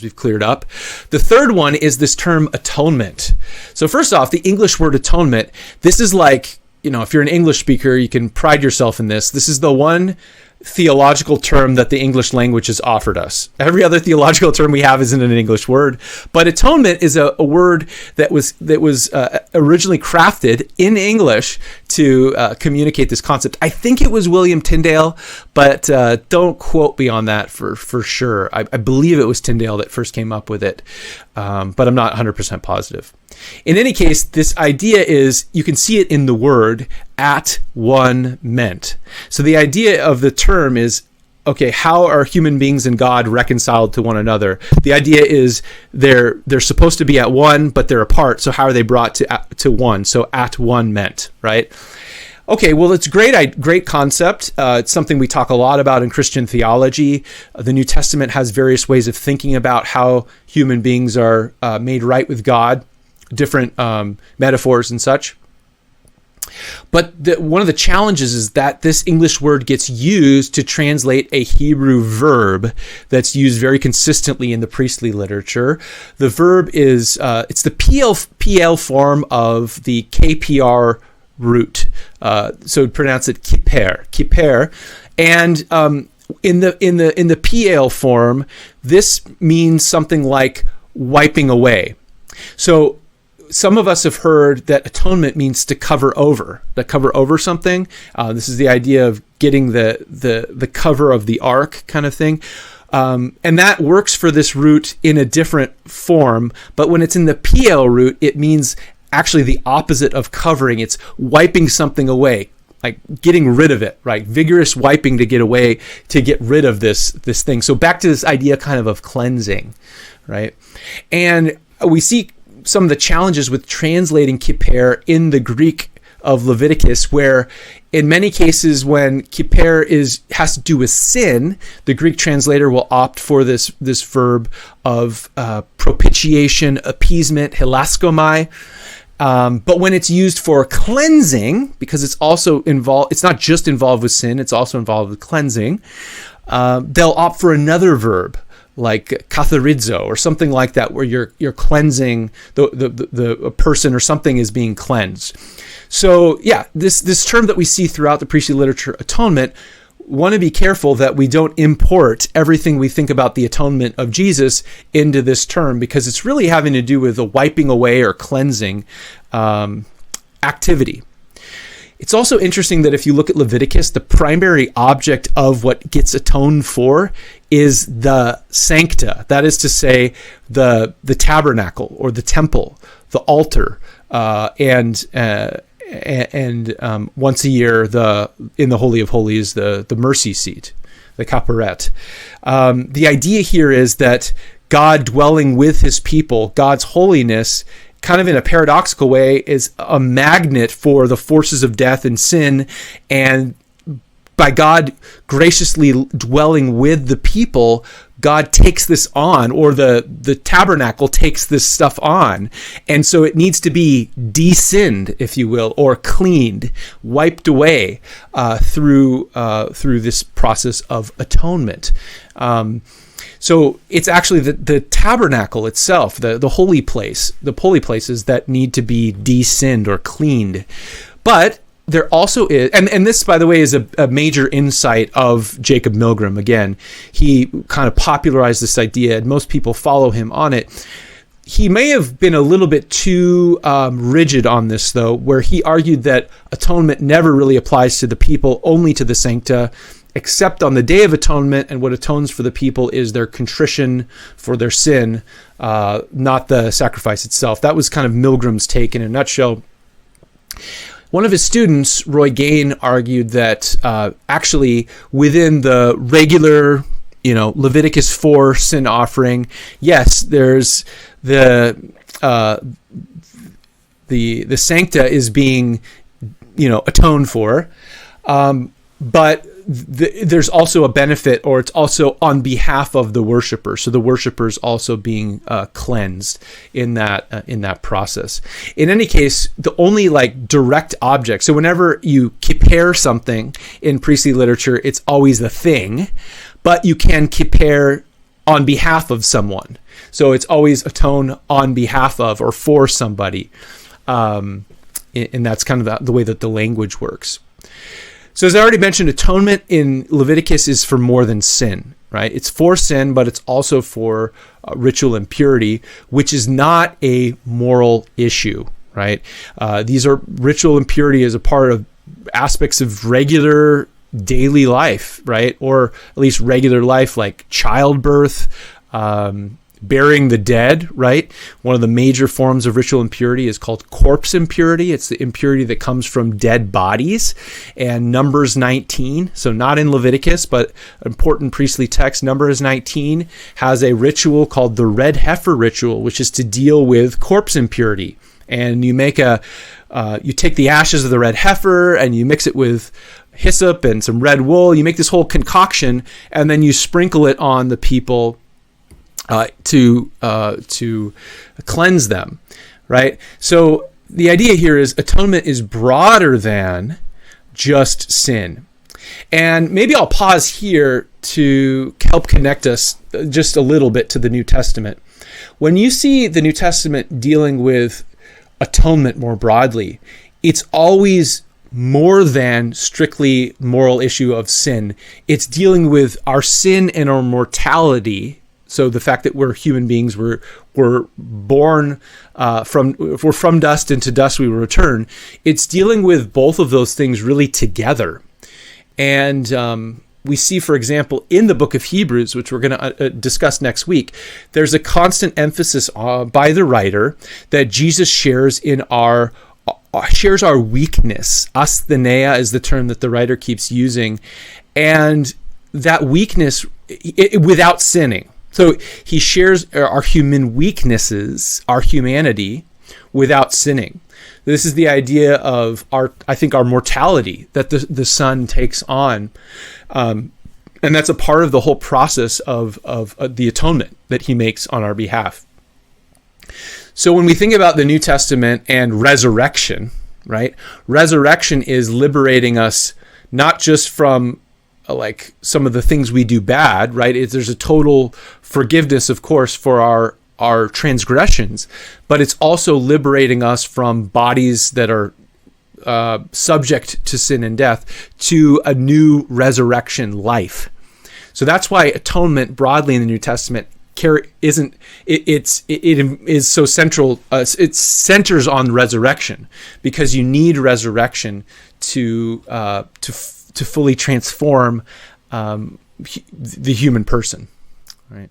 we've cleared up. The third one is this term atonement. So first off, the English word atonement, this is like, if you're an English speaker, you can pride yourself in this. This is the one theological term that the English language has offered us. Every other theological term we have isn't an English word, but atonement is a word that was originally crafted in English to communicate this concept. I think it was William Tyndale, but don't quote me on that for sure. I believe it was Tyndale that first came up with it, but I'm not 100% positive. In any case, this idea is, you can see it in the word at one meant. So the idea of the term is, okay, how are human beings and God reconciled to one another? The idea is they're supposed to be at one, but they're apart. So how are they brought to one? So at one meant, right? Okay, well, it's great concept. It's something we talk a lot about in Christian theology. The New Testament has various ways of thinking about how human beings are made right with God, different metaphors and such. But one of the challenges is that this English word gets used to translate a Hebrew verb that's used very consistently in the priestly literature. The verb is, it's the PL form of the KPR root. So pronounce it kiper. And in the PL form, this means something like wiping away. So some of us have heard that atonement means to cover over something. This is the idea of getting the cover of the ark kind of thing. And that works for this root in a different form. But when it's in the PL root, it means actually the opposite of covering. It's wiping something away, like getting rid of it, right? Vigorous wiping to get rid of this thing. So back to this idea kind of cleansing, right? And we see some of the challenges with translating kippur in the Greek of Leviticus, where in many cases when kippur has to do with sin, the Greek translator will opt for this verb of propitiation, appeasement, hilaskomai. But when it's used for cleansing, because it's not just involved with sin, it's also involved with cleansing, they'll opt for another verb, like katharizo or something like that, where you're cleansing the person, or something is being cleansed. So yeah, this term that we see throughout the priestly literature, atonement, want to be careful that we don't import everything we think about the atonement of Jesus into this term, because it's really having to do with the wiping away or cleansing activity. It's also interesting that if you look at Leviticus, the primary object of what gets atoned for is the sancta. That is to say, the tabernacle or the temple, the altar, and once a year, in the Holy of Holies, the mercy seat, the kaparet. The idea here is that God dwelling with his people, God's holiness, kind of in a paradoxical way, is a magnet for the forces of death and sin, and by God graciously dwelling with the people, God takes this on, or the tabernacle takes this stuff on. And so it needs to be de-sinned, if you will, or cleaned, wiped away through this process of atonement. So it's actually the tabernacle itself, the holy place, the holy places that need to be de-sinned or cleaned. But there also is, and this, by the way, is a major insight of Jacob Milgram. Again, he kind of popularized this idea, and most people follow him on it. He may have been a little bit too rigid on this, though, where he argued that atonement never really applies to the people, only to the sancta, except on the Day of Atonement, and what atones for the people is their contrition for their sin, not the sacrifice itself. That was kind of Milgram's take in a nutshell. One of his students, Roy Gain, argued that actually within the regular, Leviticus 4 sin offering, yes, there's the sancta is being, atoned for, but there's also a benefit, or it's also on behalf of the worshiper. So the worshiper's also being cleansed in that process. In any case, the only direct object. So whenever you kippur something in priestly literature, it's always the thing, but you can kippur on behalf of someone. So it's always atone on behalf of or for somebody. And that's kind of the way that the language works. So as I already mentioned, atonement in Leviticus is for more than sin, right? It's for sin, but it's also for ritual impurity, which is not a moral issue, right? These are ritual impurity as a part of aspects of regular daily life, right? Or at least regular life, like childbirth, burying the dead, right? One of the major forms of ritual impurity is called corpse impurity. It's the impurity that comes from dead bodies. And Numbers 19, so not in Leviticus, but important priestly text, Numbers 19 has a ritual called the red heifer ritual, which is to deal with corpse impurity. And you make you take the ashes of the red heifer and you mix it with hyssop and some red wool. You make this whole concoction and then you sprinkle it on the people to cleanse them, right? So the idea here is atonement is broader than just sin. And maybe I'll pause here to help connect us just a little bit to the New Testament. When you see the New Testament dealing with atonement more broadly, it's always more than strictly moral issue of sin. It's dealing with our sin and our mortality. So the fact that we're human beings, we're born we're from dust, and to dust we will return. It's dealing with both of those things really together. And we see, for example, in the book of Hebrews, which we're going to discuss next week, there's a constant emphasis by the writer that Jesus shares our weakness. Asthenia is the term that the writer keeps using. And that weakness without sinning. So he shares our human weaknesses, our humanity, without sinning. This is the idea of our mortality that the Son takes on. And that's a part of the whole process of the atonement that he makes on our behalf. So when we think about the New Testament and resurrection, right? Resurrection is liberating us not just from like some of the things we do bad, right? There's a total forgiveness, of course, for our transgressions, but it's also liberating us from bodies that are subject to sin and death to a new resurrection life. So that's why atonement broadly in the New Testament is so central. It centers on resurrection because you need resurrection to fully transform the human person, right?